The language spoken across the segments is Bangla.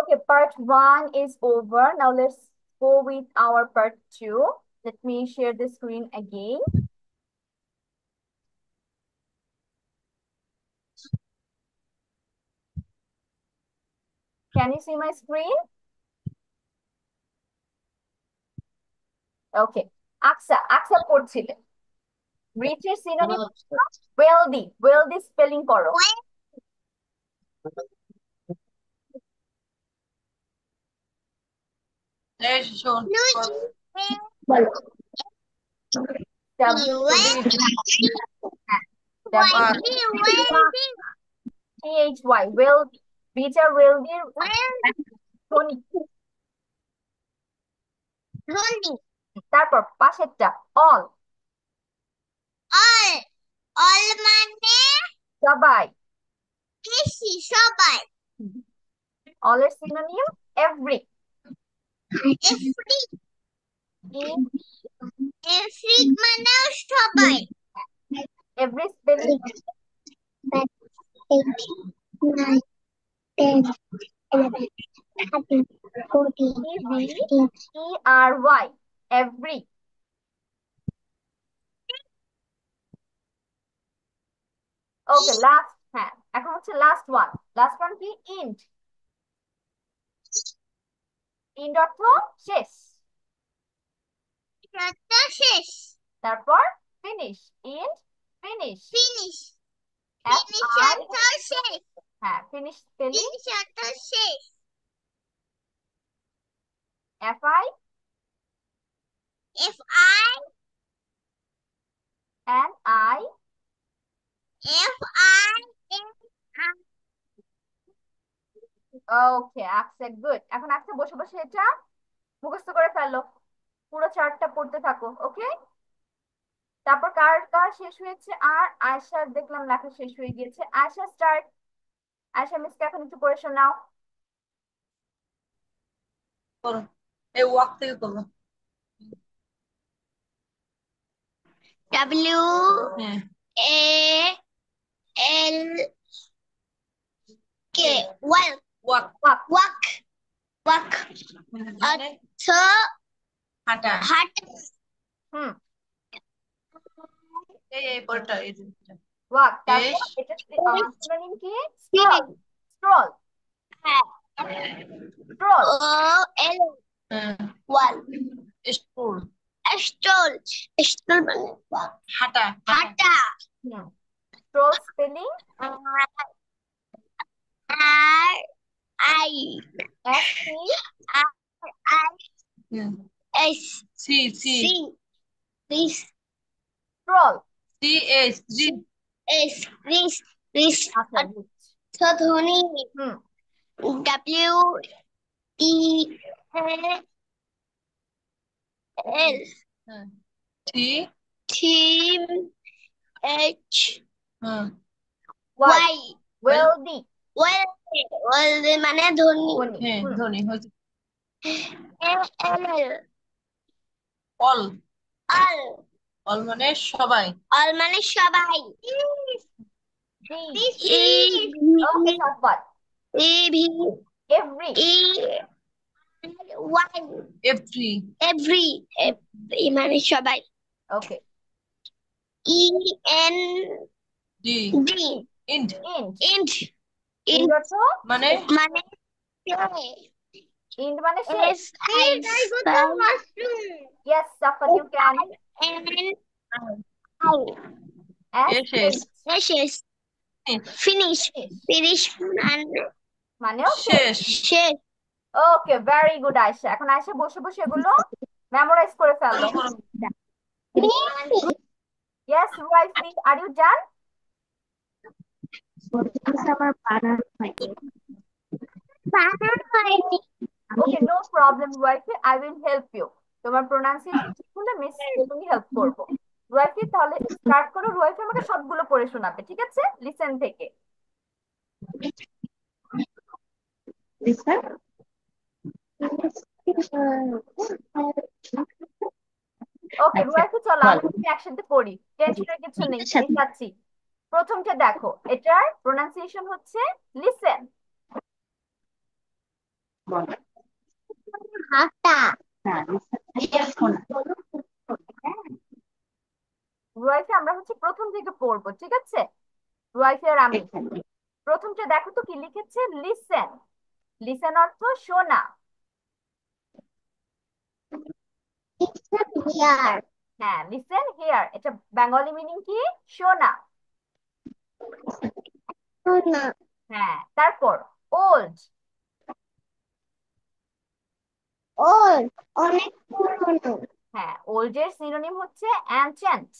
Okay, part one is over. Now let's go with our part two. Let me share the screen again. Can you see my screen? Okay. Aksa পড়ছিলে। Rich এর synonym wealthy. Wealthy spelling করো। T-H-Y, wealthy. Rich আর wealthy ধনী। তারপর পাশেরটা all মানে সবাই। বেশি সবাই। all এর synonym every. এফ্রি মানে সবাই। every spelling 8, 9, 10, 11, 13, 14, 15. E-V-E-R-Y, every. Okay, last হ্যাঁ এখন হচ্ছে লাস্ট ওয়ান কি ইন্ট অর্থ শেষ। শেষ। তারপর finish end finish finish F I শেষ। হ্যাঁ ফিনিশ স্পেলিং শেষ। F I F I N I F I okay Aqsa good. এখন আকসে বসে বসে এটা মুখস্থ করে ফেলো, পুরো চার্টটা পড়তে থাকো। ওকে, তারপর কার কার শেষ হয়েছে? আর আয়শার দেখলাম লেখা শেষ হয়ে গিয়েছে। আয়শা স্টার্ট। আয়শা মিসকে এখন একটু পড়ে শোনাও। এই ওয়াক থেকে করবো। W A L K walk walk walk walk walk অর্থ হাঁটা। হাঁটা। হুম এই পড়টা এই ওয়াক। তারপর এটা সিনোনিম কি? Scroll. Scroll scroll O L wall stool stroll stroll মানে হাঁটা। হাঁটা। হুম scroll spelling R I S C R I S C C রিস scroll C S G S রিস রিস আচ্ছা ধ্বনি হুম W E L T T H Y Y wealthy. ওয়েল মানে ধ্বনি। হ্যাঁ ধ্বনি হয়েছে। এল অল অল অল মানে সবাই। অল মানে সবাই। ওকে সাতবার। এভি every E Y every every মানে সবাই। Okay E N D D end end end end অর্থ মানে মানে ইন্ট মানে শেষ। S I yes Safa you can. N S শেষ শেষ ফিনিশ ফিনিশ মানেও শেষ। শেষ। Okay very good Ayesha. এখন আয়শা বসে বসে এগুলো মেমোরাইজ করে ফেললো। ইয়েস ওয়াইফি আর ইউ ডান? আমার বানান হয়নি। ওকে নো প্রবলেম ওয়াইফি, আই উইল হেল্প ইউ। তোমার প্রোনাউন্সিয়েশন ঠিক হলে মিস তুমি হেল্প করবো। রুয়াইফি তাহলে স্টার্ট করো। রুয়াইফি আমাকে সবগুলো পড়ে শোনাবে, ঠিক আছে? লিসেন থেকে। ওকে রুয়াইফি চলো আমরা তুমি একসাথে পড়ি, টেনশনের কিছু নেই, দেখাচ্ছি। প্রথমটা দেখো, এটার প্রোনাউন্সিয়েশন হচ্ছে লিসেন। হাতা। রুয়াইফে আমরা হচ্ছে প্রথম থেকে পড়বো, ঠিক আছে? রুয়াইফে আর আমি প্রথমটা দেখো তো কি লিখেছে, লিসেন। লিসেন অর্থ শোনা। হিয়ার। হ্যাঁ, লিসেন হিয়ার, এটা বেঙ্গলি মিনিং কি? শোনা। শোনা। হ্যাঁ, তারপর ওল্ড। ওল্ড, অনেক পুরনো। হ্যাঁ, ওল্ড এর সিনোনিম হচ্ছে অ্যানচেন্ট।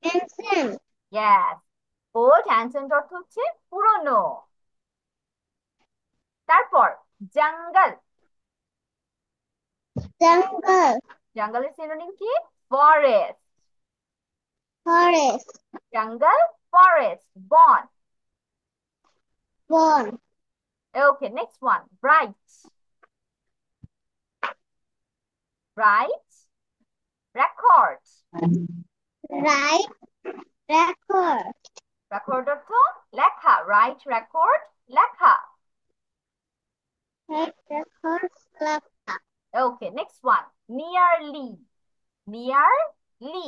এনসেন্ট। ইয়েস, ওল্ড অ্যানচেন্ট অর্থ হচ্ছে পুরনো। তারপর জঙ্গল। জঙ্গল। জঙ্গলের সিনোনিম কি? ফরেস্ট। ফরেস্ট। জঙ্গল, ফরেস্ট, বন। বন। Okay, next one, bright. Bright, record. Right. Record. Record অর্থ লেখা, রাইট রেকর্ড, লেখা। Right record. লেখা। Okay, next one, nearly. Nearly,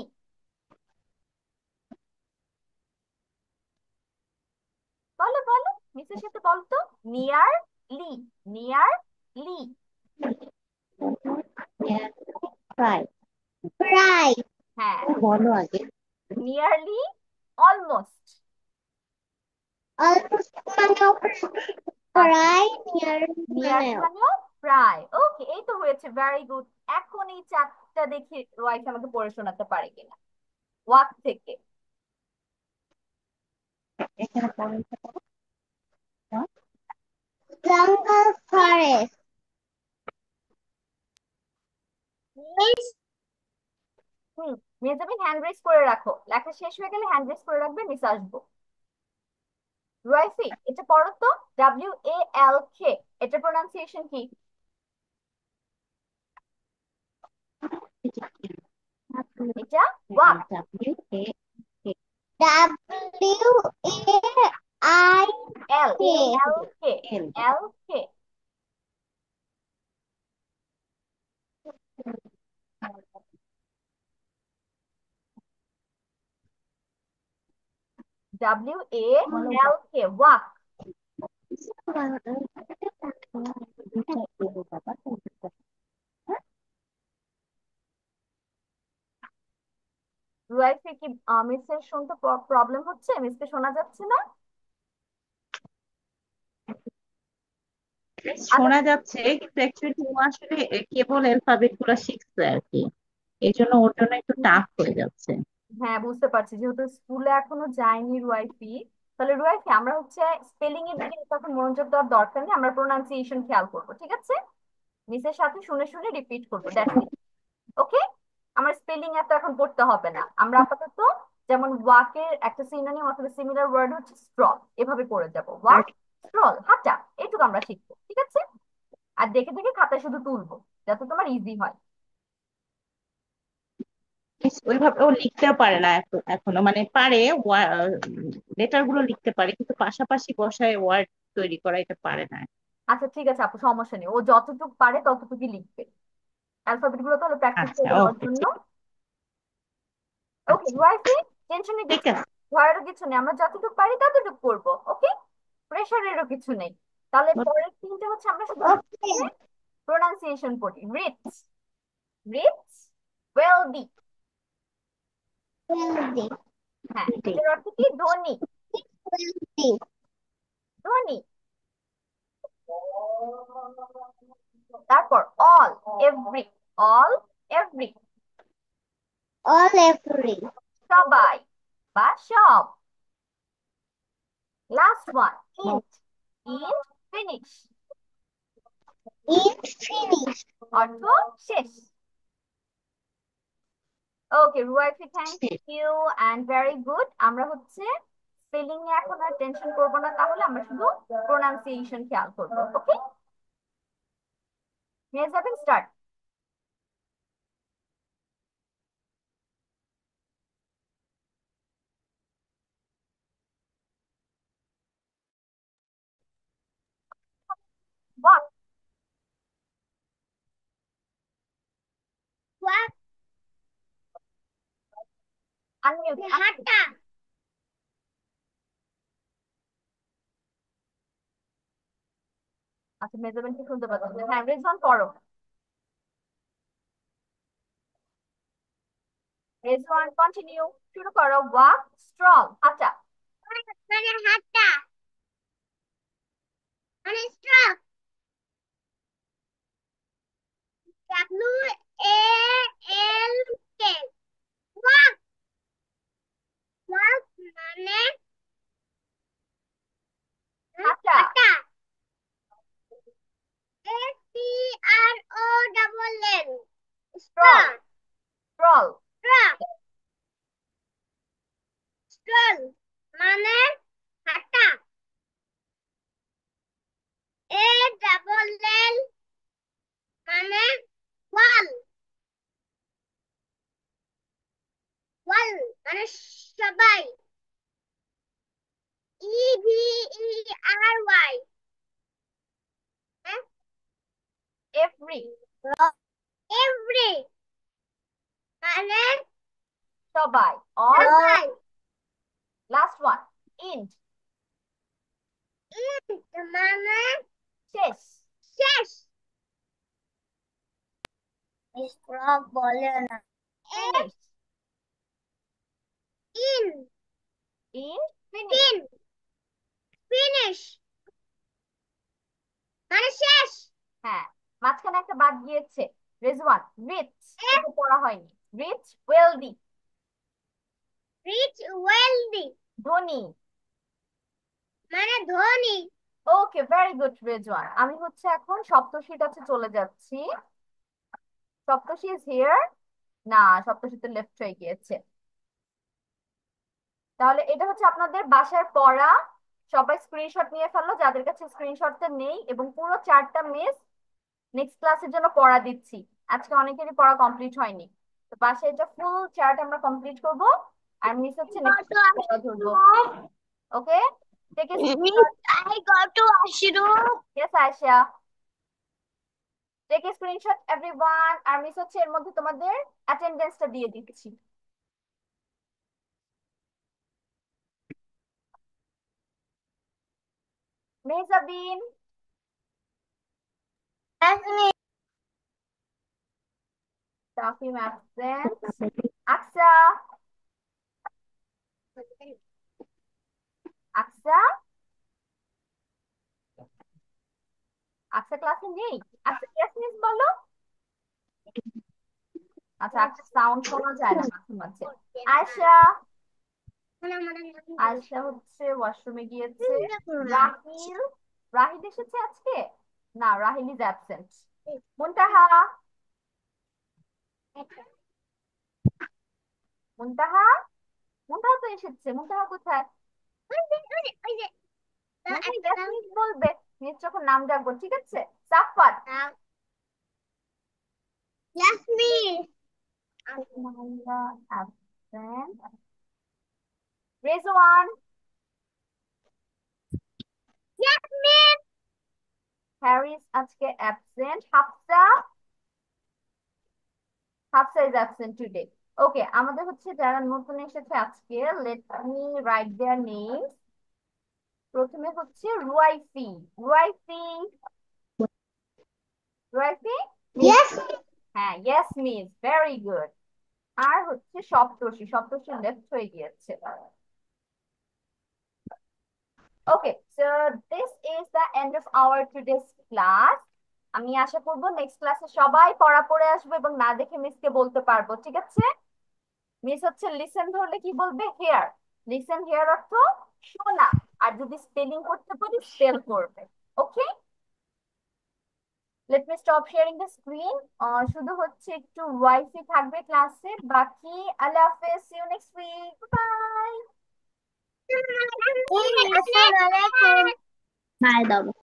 বলো বলো, মিসের সাথে বলো তো, নিয়ারলি। নিয়ারলি। প্রায়। প্রায়। হ্যাঁ, বলো আগে। Nearly, almost. অলমোস্ট মানেও আচ্ছা, প্রায়। নিয়ার নিয়ারলি মানেও। মানেও প্রায়। ওকে, এই তো হয়েছে, ভেরি গুড। এখন এই চারটা দেখি রোয়াইকে আমাকে পড়ে শোনাতে পারে কিনা, ওয়াক থেকে। এখানে পড়ে জঙ্গল, ফরেস্ট। হুম, মেজাবিন হ্যান্ড রেজ করে রাখো, লেখা শেষ হয়ে গেলে হ্যান্ড রেজ করে রাখবে, মিস আসবো। রুয়াইফি, এটা পড়ো তো, WALK, এটা প্রোনাউন্সিয়েশন কি? এটা walk. W A W A I L, K L K, L. L K. WALK, walk. রুয়াইফি কি মিসের শুনতে প্রবলেম হচ্ছে? মিসকে শোনা যাচ্ছে না? আচ্ছা, শোনা যাচ্ছে কিন্তু অ্যাকচুয়ালি ও আসলে কেবল অ্যালফাবেট গুলো শিখছে আর কি, এই জন্য ওর জন্য একটু টাফ হয়ে যাচ্ছে। হ্যাঁ বুঝতে পারছি, যেহেতু স্কুলে এখনো যায়নি রুয়াইফি। তাহলে রুয়াইফি, আমরা হচ্ছে স্পেলিং এর দিকে তখন মনোযোগ দেওয়ার দরকার নেই, আমরা প্রোনাউন্সিয়েশন খেয়াল করবো, ঠিক আছে? মিসের সাথে শুনে শুনে রিপিট করবো, দ্যাটস ইট। ওকে, আমার স্পেলিং এত এখন পড়তে হবে না, আমরা আপাতত যেমন ওয়াকের একটা সিনোনিম অথবা সিমিলার ওয়ার্ড হচ্ছে স্ট্রল, এভাবে পড়ে যাব, আর ওয়াক, স্ট্রল, হাঁটা, এইটুকু আমরা শিখবো, ঠিক আছে? আর দেখে দেখে খাতায় শুধু তুলবো, যাতে তোমার ইজি হয়। ওইভাবে ও লিখতেও পারে না এখনো, মানে পারে, লেটার গুলো লিখতে পারে কিন্তু পাশাপাশি বসায় ওয়ার্ড তৈরি করা এটা পারে না। আচ্ছা ঠিক আছে আপু, সমস্যা নেই, ও যতটুকু পারে ততটুকুই লিখবে। অ্যালফাবেট গুলো তাহলে প্র্যাকটিস আচ্ছা, করে দেওয়ার ওকে, জন্য। ঠিক ওকে আছে। ওয়াইফি, টেনশনের ঠিক কিছু নেই, আছে। ভয়েরও কিছু নেই, আমরা যতটুকু পারি ততটুকু করবো, ওকে? প্রেশারেরও কিছু নেই। তাহলে পরের তিনটে হচ্ছে আমরা শুধু ওকে। প্রোনাউন্সিয়েশন পড়ি, রিচ। Rich, wealthy. হেলদি। হ্যাঁ, এটার অর্থ কি? ধনী। হেলদি। ধনী। তারপর all, every. All, every, all every. সবাই বা সব। Last one, end. End, finish. It finish. অর্থ শেষ। ওকে রুয়াইফি, thank you and very good. আমরা হচ্ছে স্পেলিং নিয়ে এখন আর টেনশন করবো না, তাহলে আমরা শুধু প্রোনাউন্সিয়েশন খেয়াল করবো, ওকে? নিয়ে যাবেন, স্টার্ট। Walk. Walk. Unmute. হাঁটা। আচ্ছা, মেজারমেন্ট কি শুনতে পাচ্ছেন? হ্যাঁ, রেজওয়ান পড়ো। রেজওয়ান কন্টিনিউ, শুরু করো। ওয়াক, স্ট্রং, হাঁটা। মানে হাঁটা, মানে স্ট্রক। WALK, walk. ওয়াক মানে হাঁটা। হাঁটা। STROLL, stroll, stroke. Stroll. Stroke, stroll মানে হাঁটা। ALL মানে ওয়াল। ওয়াল মানে সবাই। EVERY, এভরি, এভরি মানে সবাই। অল, সবাই। লাস্ট ওয়ান, ইন্ড, ইন্ট মানে শেষ। শেষ। স্ট্রক বলে না। Finish, in, in, finish. Fin, finish মানে শেষ। হ্যাঁ, মাঝখানে একটা বাদ গিয়েছে। রেজওয়ান, রিচ, এটা পড়া হয়নি। রিচ, ওয়েলদি, রিচ, ওয়েলদি ধনী। মানে ধনী। ওকে, ভেরি গুড রেজওয়ান। আমি হচ্ছে এখন সপ্তর্ষির কাছে চলে যাচ্ছি। সপ্তর্ষি ইজ হিয়ার। না, সপ্তর্ষি তো লেফট হয়ে গিয়েছে। তাহলে এটা হচ্ছে আপনাদের বাসায় পড়া। সবাই স্ক্রিনশট নিয়ে ফেলো যাদের কাছে স্ক্রিনশটটা নেই, এবং পুরো 4টা মিস নেক্সট ক্লাসের জন্য পড়া দিচ্ছি। আজকে অনেকেরই পড়া কমপ্লিট হয়নি, তো বাসায় এটা ফুল চার্ট আমরা কমপ্লিট করব। আর মিস হচ্ছে নেক্সট পড়া ধরবো। Okay, take a screenshot. I got to Ashru. Yes Ayesha, take a screenshot everyone. আর মিস হচ্ছে এর মধ্যে তোমাদের অ্যাটেন্ডেন্সটা দিয়ে দিচ্ছি। মেহজাবিন, তাফিম অ্যাবসেন্ট, আকসা, আকসা, আকসা ক্লাসে নেই। আকসা ইয়েস মিস বলো। আচ্ছা, আকসা সাউন্ড শোনা যায় না মাঝে মাঝে। আয়শা, আয়শা হচ্ছে ওয়াশরুমে গিয়েছে। রাহিল, রাহিল এসেছে আজকে? না, রাহিল ইজ অ্যাবসেন্ট। মুনতাহা, মুনতাহা, মুনতাহা তো এসেছে। মুনতাহা কোথায়? মুনতাহা ইয়েস মিস বলবে, মিস যখন নাম ডাকবো, ঠিক আছে? Safat, Yasmin. Absent. Rezwan, Yasmin. Haris আজকে absent. Hafsa, Hafsa is absent today. Okay, আমাদের হচ্ছে যারা নতুন এসেছে আজকে, let me write their names. প্রথমে হচ্ছে রুয়াইফি, রুয়াইফি, রুয়াইফি। Yes. হ্যাঁ, ইয়েস মিস, ভেরি গুড। আর হচ্ছে সপ্তর্ষি, সপ্তর্ষি লেফট হয়ে গিয়েছে। Okay, so this is the end of our today's class. আমি আশা করবো নেক্সট ক্লাসে সবাই পড়া পড়ে আসবো এবং না দেখে মিসকে বলতে পারবো, ঠিক আছে? মিস হচ্ছে লিসেন ধরলে কি বলবে? হেয়ার। লিসেন হেয়ার অর্থ শোনা। আর যদি স্পেলিং করতে পারি, স্পেল করবে। Okay, let me stop sharing the screen. শুধু হচ্ছে একটু ওয়াইফাই থাকবে ক্লাসে, বাকি আল্লাহ হাফেজ, see you next week, bye. Assalamualaikum. Bye, dog.